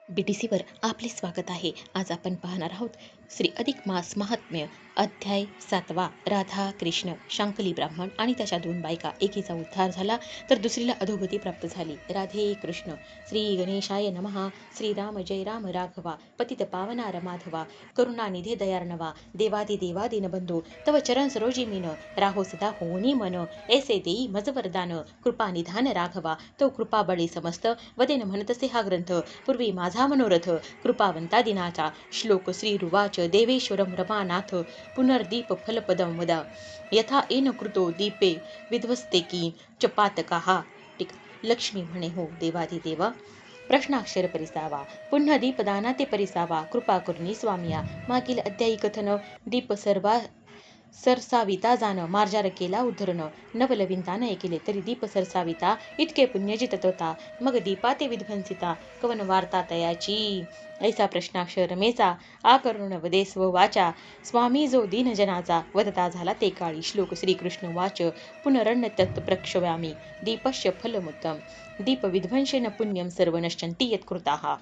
BTCवर आपले स्वागत आहे. आज आपण पाहणार आहोत श्री अधिक मास महात्म्य अध्याय 7वा. राधा कृष्ण शांकली ब्राह्मण आणि त्याच्या दोन बायका, एकीचा उद्धार झाला तर दुसरीला अधोगती प्राप्त झाली. राधे कृष्ण. श्री गणेशाय नमः. श्रीराम जय राम राघवा. पतित पावनार माधवा. करुणानिधे दयार्णवा. देवादिदेवा दीनबंधू. तव चरण सरोजी मीन. राहो सदा होनी मन. ऐसे देई मज वरदान. कृपा निधान राघवा. तो कृपा बळी समस्त. वदेन म्हणतसे हा ग्रंथ. पूर्वी माझा मनोरथ. कृपावंता दिनाचा. श्लोक श्री रुवाच. देवेश्वरम रमानाथ. पुनर्दीप फलपदम वदा. यथा येन कृतो दीपे विध्वस्ते की चपातकाहा. टीका. लक्ष्मी म्हणे, हो देवाधिदेवा, प्रश्नाक्षर परिसावा. पुन्हा दीपदाना ते परिसावा. कृपा करुणी स्वामिया. मागील अध्यायी कथन. दीप सरसाविता जाण. मार्जार केला उद्धरण. नवलविंता न केले तरी दीप सरसाविता. इतके पुण्य जिततोता. मग दीपा ते विध्वंसिता. कवन वार्ता तयाची. ऐसा प्रश्नाक्षर रमेचा. आकरुण वदे स्ववाचा. स्वामी जो दीनजनाचा. वदता झाला ते काळी. श्लोक श्रीकृष्ण वाच. पुनरण्यतत् प्रक्षव्यामी. दीपश्य फलमुत्तम. दीप विध्वंसेन पुण्यम सर्व नश्यन्ति यत्कृताः.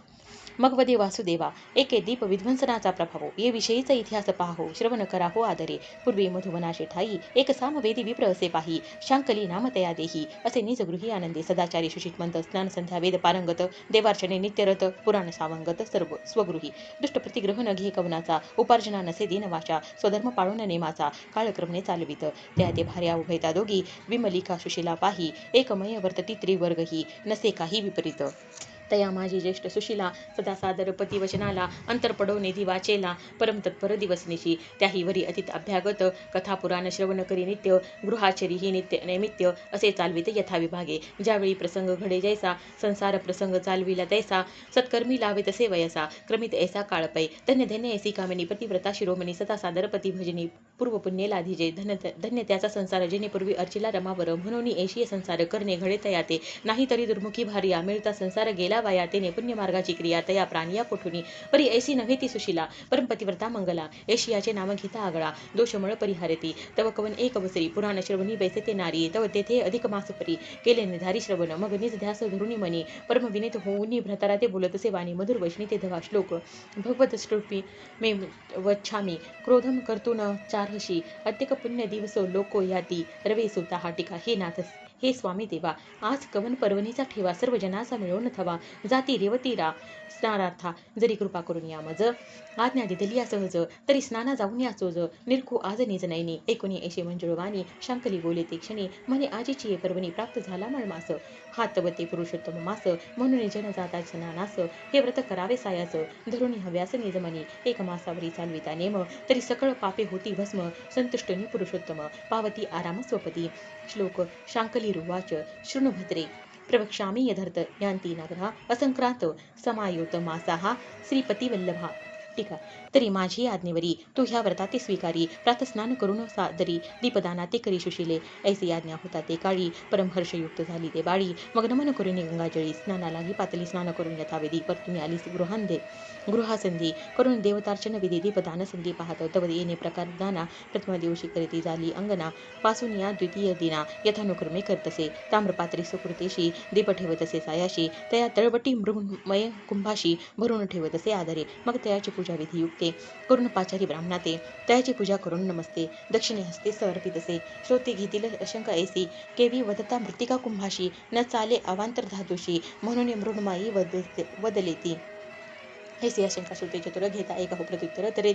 मग वदे वासुदेवा. एके दीप विध्वंसनाचा प्रभाव. ये विषयीचा इतिहास पाहो. श्रवण करा हो आदरे. पूर्वी मधुवनाशी ठाई. एक सामवेदी विप्र असे पाही. शांकली नाम तया देही. असे निज गृही आनंदी. सदाचारी सुशितमंत. स्नान संध्या वेद पारंगत. देवार्चने नित्यरत. पुराण सावंगत सर्व स्वगृही. दुष्ट प्रतिग्रह न घे कवनाचा. उपार्जना नसे दीनवाचा. स्वधर्म पाळून नेमाचा. काळक्रमणे चालवित. त्या ते भार्या उभयता दोघी. विमलिका सुशिला पाही. एकमय वर्तती त्रिवर्गही. नसे काही विपरीत. तया माझी ज्येष्ठ सुशिला. सदा सादर पती वचनाला. अंतर पडवणे दिवाचेला. परम तत्पर दिवसनिशी. त्याही वरी अतित अभ्यागत. कथा पुराण श्रवण करी नित्य. गृहाचरी ही नित्य नैमित्य. असे चालवित यथा विभागे. ज्यावेळी प्रसंग घडे जैसा. संसार प्रसंग चालविला तैसा. सत्कर्मी लावे तसे वयसा. क्रमित ऐसा काळ पै. धन्य धन्य ऐसी कामिनी. पतिव्रता शिरोमणी. सदा सादर पती भजनी. पूर्व पुण्ये लाधिजे. धन्य त्याचा संसार. जेणे पूर्वी अर्चिला रमावर. म्हणून ऐशी संसार करणे घडे तया ते. नाही तरी दुर्मुखी भार्या. मिळता संसार गेला वाया. तेने पुण्यमार्गाची क्रिया तया प्राणिया कोठुनी. परी ऐसी नव्हे ती सुशिला. परमपतिव्रता मंगला. ऐशियाचे नाम घेता आगळा. दोषमळ परिहारती. तव कवन एक वसरी. पुराण श्रवणी बैसे ते नारी. तव तेथे अधिक मास परी. केले निधारी श्रवण. मग निज ध्यास धरुणी मनी. परम विनीत होऊनी भ्रतारा ते बोलतसे वाणी. मधुर वचनी ते धवा. श्लोक. भगवत श्लोपी मे वच्छामी. क्रोधम कर्तुन चारहशी. अत्यक पुण्य दिवसो लोको याती. रवे सुता हा. टीका. हे नाथ, हे स्वामी देवा, आज कवन पर्वणीचा ठेवा. सर्व जनाचा मिळवून थवा. जाती रेवतीरा स्नानार्था. जरी कृपा करून या मज. आज्ञा दिदली या सहज. तरी स्नाना जाऊन या चोज. निरखू आज निज नयनी. एकुणी ऐशे मंजुळवाणी. शांकली बोले ते क्षणी. म्हणे आजीची ये पर्वणी. प्राप्त झाला मळमास. हात व ते पुरुषोत्तम मास. म्हणून जन जाता स्नानास. हे व्रत करावे सायास. धरुणी हव्यास निजमनी. एक मासावरी चालविता नेम. तरी सकळ पापे होती भस्म. संतुष्टनी पुरुषोत्तम. पावती आराम स्वपदी. श्लोक. शांकली रुवाच. शृणुभद्रे. प्रवक्ष्यामि यदर्थ यांती नगरा. असंक्रांत समायुत मासाहा. श्रीपतिवल्लभा. टीका. तरी माझी आज्ञेवरी. तू ह्या व्रताते स्वीकारी. प्रातस्नान करून सादरी. दीपदाना ते करी सुशिले. ऐसी आज्ञा होता ते काळी. परमहर्षयुक्त झाली ते बाळी. मग नमन करून गंगाजळी. स्नानालाही पातली. स्नान करून यथाविधी. परतुनी आली गृहासंधी. करून देवतार्चन विधी. दीपदान संधी पाहत. तव येणे प्रकार दाना. प्रथम दिवशी करीती झाली अंगना. पासून या द्वितीय दिना. यथानुक्रमे करतसे. ताम्रपात्री सुकृतेशी. दीप ठेवतसे सायाशी. तया तळवटी मृण्मय कुंभाशी. भरून ठेवतसे आदरे. मग तयाची पूजा विधी युक्ते. करून पाचारी ब्राह्मणाते. तयाची पूजा करून नमस्ते. दक्षिणे हस्ते समर्पितसे. श्रोते घेतील अशंका ऐसी. केवी वदता मृत्तिका कुंभाशी. न चाले अवांतर धातुशी. म्हणून मृण्मयी वदलेती. ऐसी आशंका श्रोते चतुर. घेता एक हो प्रत्युत्तर. तरे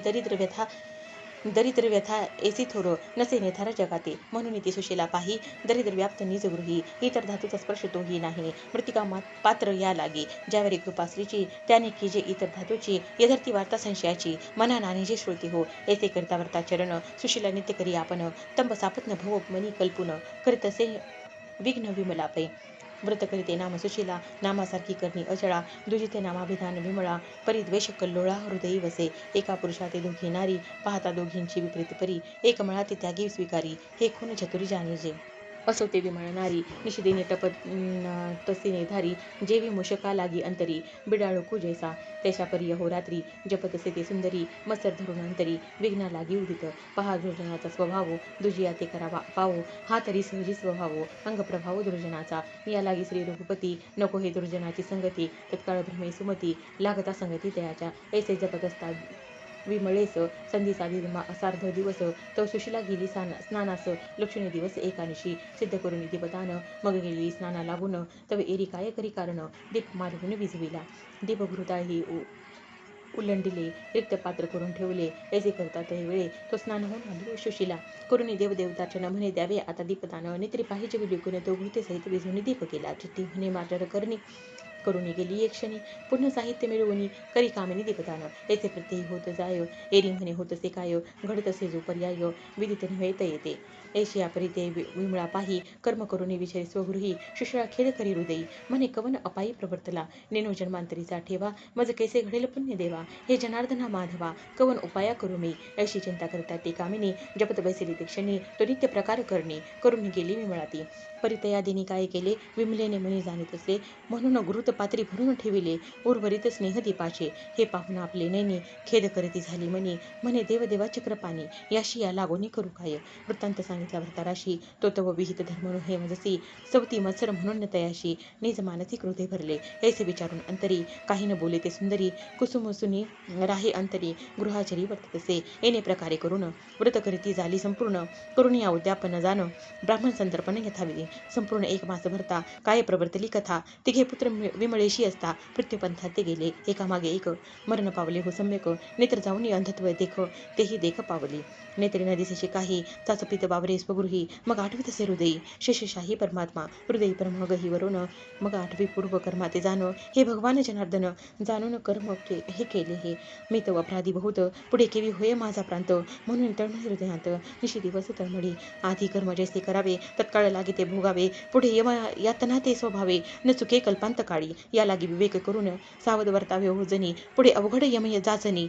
दरिद्र व्यथा ऐसी थोर. नसे नेथार जगाते. म्हणून ती सुशिला पाही. दरिद्र व्याप्त निज गृही. इतर धातूचा स्पर्श तोही नाही. मृत्तिका पात्र या लागे. ज्यावेळी कृपाश्रीची. त्याने की जे इतर धातूची. यथार्थी वार्ता संशयाची. मना नानीजे श्रोते हो. ऐसे करता वर्ता चरण. सुशिला नित्य करी आपण. तंब सापत्न भव मनी कल्पुन. करीतसे विघ्न विमलापै. व्रत करीते नाम सुशिला. नामासारखी करणी अचळा. दुजिते नामाभिधान विमळा. परिद्वेष कल्लोळा हृदयी वसे. एका पुरुषाते दोघी नारी. पाहता दोघींची विपरीत परी. एक मळा ते त्यागी स्वीकारी. हे खून चतुरी जाणीजे. असो ते विमळ नारी निशिदिनी तसिने धारी जेवी मूषका लागी अंतरी बिडाळू कुजेसा त्याच्या परी अहोरात्री जपत असे ते सुंदरी मत्सर धरून अंतरी विघ्ना लागी उदित पहा दुर्जनाचा स्वभाव दुजिया ते करावा पावो हा तरी सहजी स्वभाव अंगप्रभाव दुर्जनाचा या लागी श्री रघुपती नको हे दुर्जनाची संगती तत्काळ भ्रमे सुमती लागता संगती तयाच्या ऐसे जपत असता विमळेस संधी साधी सार्ध दिवस तो सुशिला गेली स्नानास लक्षणे दिवस एकानिशी सिद्ध करून दीपदान मग गेली स्नाना लागून तव एरी काय करी कारण दीप मालवून विझविला दीपघृताही उल्लंडिले रिक्त पात्र करून ठेवले ऐसे करता ते वेळे तो स्नान होऊन आली सुशिला करुणी देवदेवताच्या म्हणे द्यावे आता दीपदान नेत्री पाहिजे विलिकून तो घृते सहित विझवून दीप केला चित्ती म्हणे मार्जर करणी करुणी गेली एक क्षणी पुन्हा साहित्य मिळवून करी कामिनी दीपदान ऐसे प्रत्ययी होत जाय एरी म्हणे होत असे काय घडत असे जो पर्याय विदित नव्हे येते ऐशी आपरी ते विमळा पाही कर्म करुणी विचारी स्वगृही शुश्रा खेद करी हृदयी म्हणे कवन अपायी प्रवर्तला नेनो जन्मांतरीचा ठेवा मज कैसे घडेल पुण्य देवा हे जनार्दना माधवा कवन उपाया करू मी ऐशी चिंता करता ती कामिनी जपत बैसली ते क्षणी तो नित्य प्रकार करणे करून गेली विमळाती परितयादिनी काय केले विमलेने मनी जाणीत असे म्हणून घृत पात्री भरून ठेविले उर्वरित स्नेहदीपाचे हे पाहून आपले नैनी खेद करती झाली मनी म्हणे देवदेवा चक्रपाणी याशी या लागोनी करू काय वृत्तांत सांगितला भरताराशी तो तव विहित धर्म हे मजसी सवती मत्सर म्हणून तयाशी निज मानसी क्रोधे भरले ऐसे विचारून अंतरी काही न बोले ते सुंदरी कुसुमसुनी राहे अंतरी गृहाचरी वर्तत असे येणे प्रकारे करून व्रत करीती झाली संपूर्ण करून या उद्यापन जाण ब्राह्मण संतर्पण यथाविधी संपूर्ण एक मास भरता काय प्रवर्तली कथा तिघे पुत्र विमळेशी असता मृत्यूपंथात ते गेले एकामागे एक मरण पावले हो सम्यक नेत्र जाऊन अंधत्व देख तेही देख पावली नेत्री न दिसेशी काही चाचपित बावरे स्वगृही मग आठवीत असे हृदयी शेषशाही परमात्मा हृदयी परमगही वरून मग आठवी पूर्व कर्माते जाण हे भगवान जनार्दन जाणून कर्म हे केले हे मी तव अपराधी बहुत पुढे केवी होय माझा प्रांत म्हणून तळमळी हृदयात निशी दिवस तळमळी आधी कर्म जैसे करावे तत्काळ लागे ते भोगावे पुढे यातना ते स्वभावे न चुके कल्पांत काळी या लागी विवेक करून सावध वर्तावे हो जनी पुढे अवघड यमय जाचनी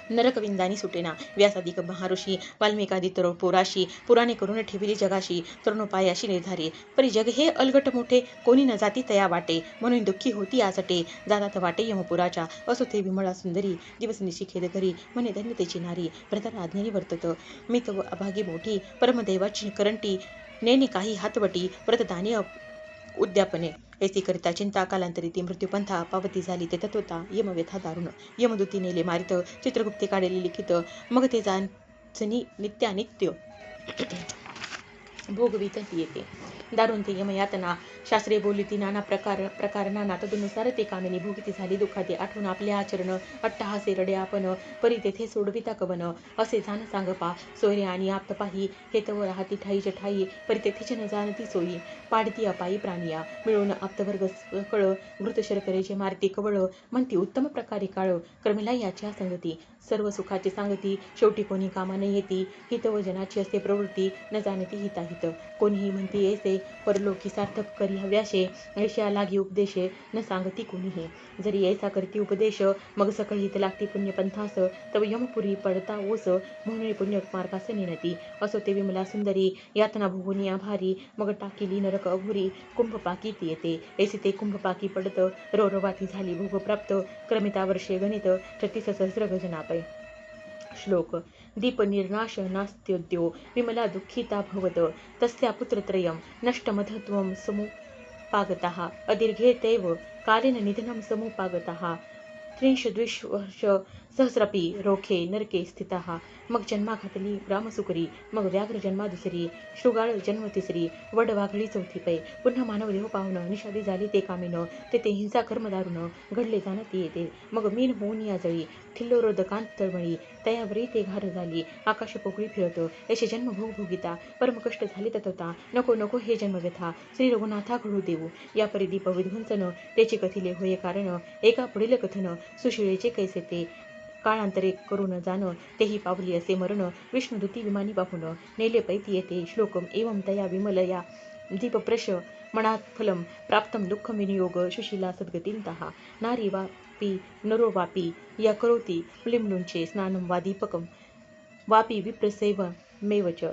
नरकविंदानी सुटेना व्यासादिक महाऋषी वाल्मिकादी पोराशी पुराणे करून ठेविली जगाशी तरुणोपायाशी निर्धारी परी जग हे अलगट मोठे कोणी न जाती तया वाटे म्हणून दुःखी होती आजटे जातात वाटे यमपुराच्या असो ते विमळा सुंदरी दिवसनिशी खेद करी म्हणे धन्यतेची नारी व्रताला आज्ञेने वर्तत मी तव अभागी मोठी परमदेवाची करंटी नेने काही हातवटी व्रतदानी उद्यापने ऐसी करिता चिंता कालांतरी ती मृत्यूपंथा पावती झाली ते तत्वता यमव्यथा दारुण यमदूती नेले मारित चित्रगुप्ते काढलेली लिखित मग ते जाणचनी नित्यानित्य भोगवीत येते दारुण ते यमयातना शास्त्रे बोली ती नाना प्रकार नाना तदनुसार ते कामिनी भोगिती झाली दुःखाती आठवून आपले आचरण अट्टहासे रडे आपण परी तेथे सोडविता कवन असे जाण सांग पा सोयरे आणि आप्त पाही हे तव राहती ठाईच्या ठाई परी तेथेच न जाणती सोयी पाडती अपायी प्राणिया मिळून आप्तवर्ग कळ घृत शर्करेचे मारती कवळ म्हणती उत्तम प्रकारे काळ क्रमिला याच्या संगती सर्व सुखाची सांगती शेवटी कोणी कामा न येती हित व जनाची असते प्रवृत्ती न जाणती हिताहित कोणीही म्हणती ऐसे परलोकी सार्थक करी हव्याशे ऐशा लागी उपदेशे न सांगती कोणीही जरी ऐसा करती उपदेश मग सकळ हित लागती पुण्यपंथास तव यमपुरी पडता ओस म्हणून पुण्य मार्गास नेनती असो ते विमला सुंदरी यातना भोगुनी आभारी मग टाकिली नरक अघोरी कुंभपाकी ती येते ऐसे ते कुंभपाकी पडत रौरवाती झाली भोग प्राप्त क्रमिता वर्षे गणित 36 सहस्र गजनापै श्लोक दीप निर्नाश नास्त्योद्यो विमला दुःखिता भवत तस्या पुत्रत्रयं नष्टमधत्वं समुपागतः अदीर्घेतैव कालेन निधनं समुपागतः 33 वर्ष सहस्रपी रोखे नरके स्थितः मग जन्मा घातली ग्रामसुकरी मग व्याघ्र जन्मा दुसरी शृगाळ जन्म तिसरी वड वाघळी चौथी पै पुन्हा मानव देह पाहुन निषादी झाली ते कामिन तेथे हिंसा कर्म दारुण घडले जाणती येते मग मीन होऊन या जळी थिल्लोरोदकांत तळमळी तयावरी ते घार झाली आकाश पोकळी फिरत ऐसे जन्म भोग भोगिता परम कष्ट झाले ततोता नको नको हे जन्म व्यथा श्री रघुनाथा घडू देऊ या परिदीप विध्वंसन त्याचे कथिले होय कारण एका पुढील कथन सुशिळेचे कैसे ते काळांतरे करून जाण तेही पावली असे मरण विष्णुदूती विमानी पाहून नेले पैती येते श्लोकम एवं तया विमलया दीपप्रश मनात फलम प्राप्तम दुःख विनियोग सुशीला सद्गतींतः नारी वापी नरो वापी या करोती लिंबलुंचे स्नानम वा दीपकम वापी विप्रसेव मेवच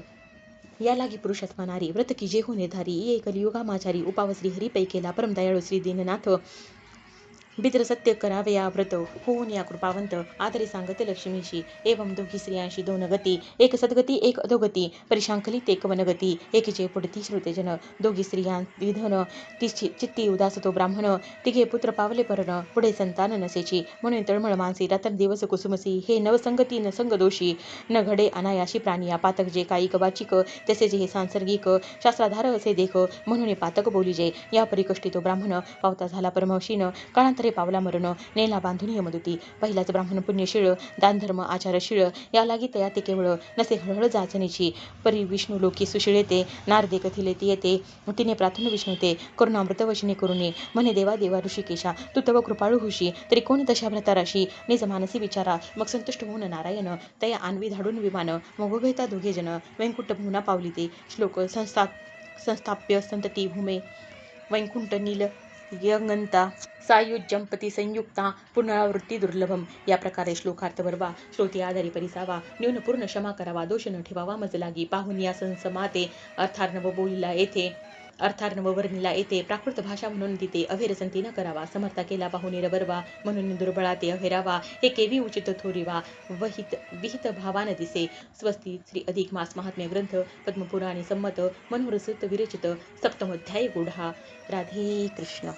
या लागी पुरुषात्मा नारी व्रत की जे हो निर्धारी ये कलियुगा माझारी उपावश्री हरी पै केला परम दयाळू श्री दीननाथ बितर सत्य करावे या व्रत होऊन या कृपावंत आदरी सांगते लक्ष्मीशी एवं दोघी स्त्रियांशी दोन गती एक सद्गती एक अधोगती परिशांकलित एक वनगती एकीचे पुढती श्रुतेजन दोघी स्त्रियां विधन तिची चित्ती उदास तो ब्राह्मण तिघे पुत्र पावले परण पुढे संतान नसेची म्हणून तळमळ मानसी रात्र दिवस कुसुमसी हे नवसंगती न संग दोषी न घडे अनायाशी प्राणिया पातक जे काही वाचिक तसे जे हे सांसर्गिक शास्त्राधार असे देख म्हणून पातक बोलीजे या परिकष्टी तो ब्राह्मण पावता झाला परमशीन काळांतरे पावला मरण नेला बांधून यमदूती पहिलाच ब्राह्मण पुण्यशीळ दानधर्म आचारशीळ या लागी तया ते केवळ नसे हळहळ जाचनेची परी विष्णू लोकी सुशीळ येते नारदे कथिले ती येते तिने प्रार्थना विष्णुते करुणामृत वचने करुणे म्हणे देवा देवा ऋषिकेशा तू तव कृपाळू होशी तरी कोणी तशा व्रताराशी निज मानसी विचारा मग संतुष्ट होऊन नारायण तया आणवी धाडून विमान मग घेता दोघे जन वैकुंठ भुवना पावली ते श्लोक संस्थाप्य संतती भूमे वैकुंठ नील यंगंता सायुज्यंपती संयुक्ता पुनरावृत्ती दुर्लभम या प्रकारे श्लोकार्थ बरवा श्रोती आधारी परिसावा न्यून पूर्ण क्षमा करावा दोष न ठेवावा मज लागी पाहून या संसमाते अर्थार्णव बोलीला येथे अर्थार्णव वर्णिला येथे प्राकृत भाषा म्हणून तिथे अभेरसंती न करावा समर्था केला पाहुणे रबरवा म्हणून दुर्बळा ते अहेरावा हे केवी उचित थोरिवा विहित भावान दिसे स्वस्ती श्री अधिक मास महात्म्य ग्रंथ पद्मपुराणी संमत मनोरसुत विरचित सप्तमोध्याय गुढा राधे कृष्ण.